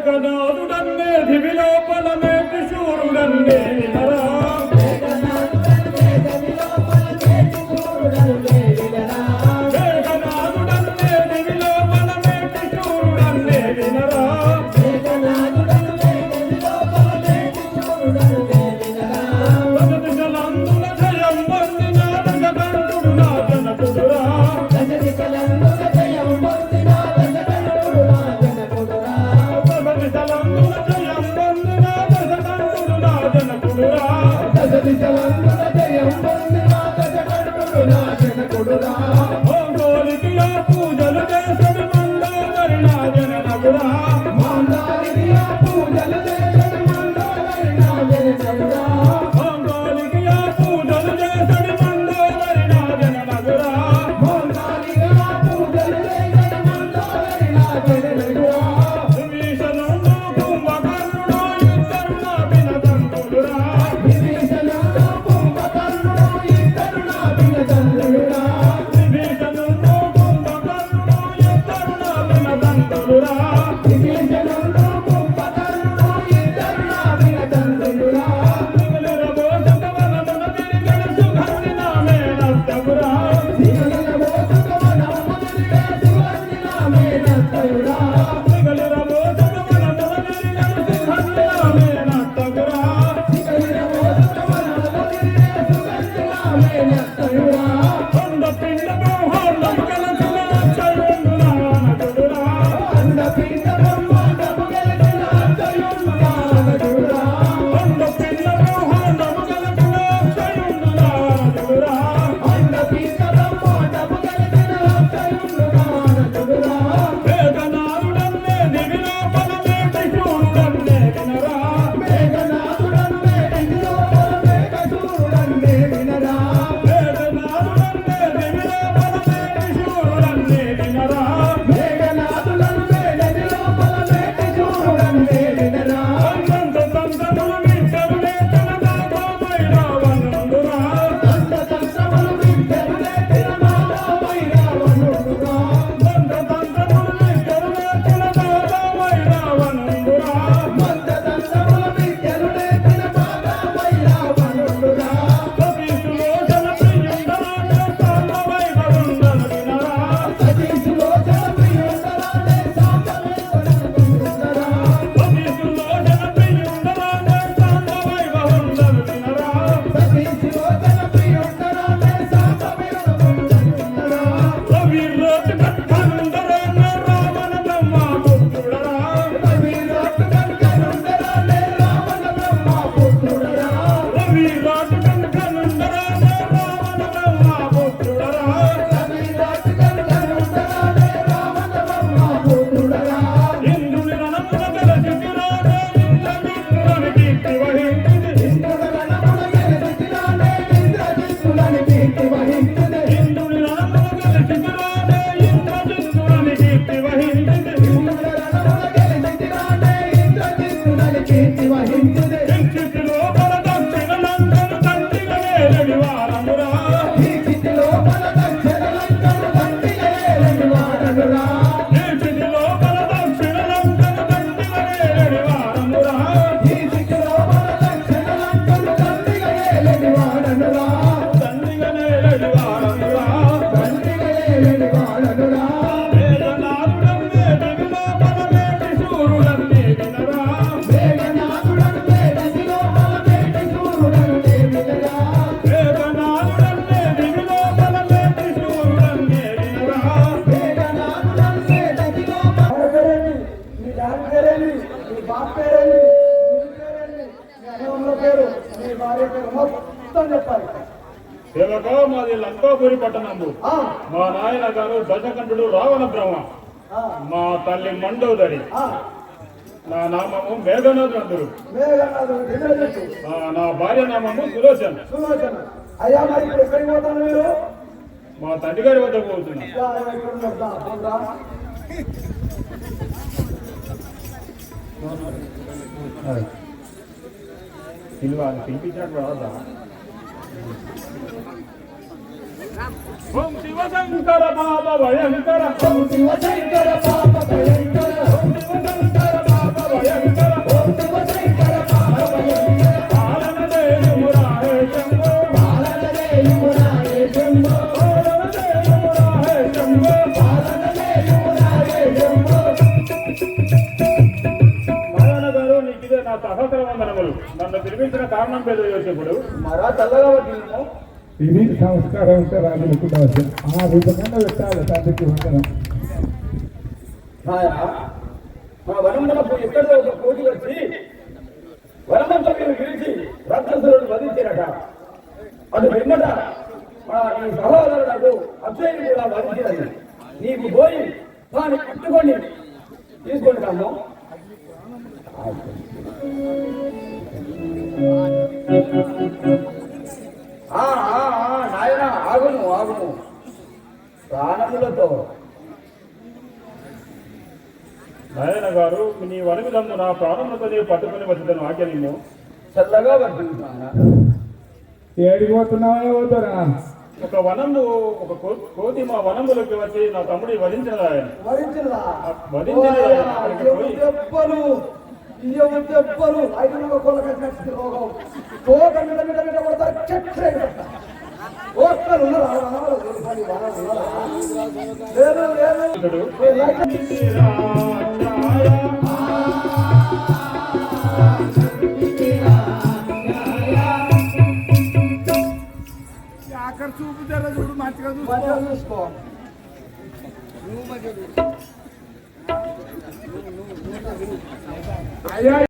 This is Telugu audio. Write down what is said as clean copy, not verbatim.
మేఘనాథుడన్నే దివిలోపల మేటి శూరుడన్నే వినరా మాది లంకాపురి పట్టణము. మా నాయన గారు దశకంఠుడు రావణ బ్రహ్మ, మా తల్లి మండోదరి, నా నామము మేఘనాథుడు, నా భార్య నామము సులోచన. అయ్యా మరి ఇప్పుడు ఎక్కడికి పోతాను మీరు? మా తండ్రి గారి వద్దకు పోతున్నా. పిలిపించినట్టు రాదా? ఓం శివశంకర బాబా భయంకర, ఓం శివశంకర బాబా భయంకర, ఓం శివశంకర బాబా సహస్రవందనములు. నన్ను పిలిపించిన కారణం పేరు యోచకుడు. మరా చల్లగా పట్టినము ఇది సంస్కారం ఉంటే రాజులకు దోషం ఆ రూపకంగా పెట్టాలి తండ్రికి వందనం. నాయన మా వనమునకు ఎక్కడో ఒక కోటి వచ్చి వనమంతా మీరు పిలిచి రాక్షసులను వధించినట. అది వెంబట నీ సహోదరులకు అక్షయుని కూడా వధించినది. నీకు పోయి దాన్ని పట్టుకొని తీసుకుంటాము. నాయన ఆగును ఆగును ప్రాణములతో. నాయన గారు నీ వనవిధము నా ప్రాణములతో పట్టుకుని వచ్చిన ఆజ్ఞను చల్లగా వర్తించాను. ఏడిపోతున్నావే పోతారా ఒక వనము ఒక కోతి మా వనములకు వచ్చి నా తమ్ముడి వధించినది ఆయన. చెప్పను చెప్పను ఐదు కొలకట్టినట్టు రోగం కోట మీద మీద మీద కొడతారు. చెట్టు ఓట్లు లేదు అక్కడ చూపు జర చూడు మంచిగా చూసుకో. అయ్యా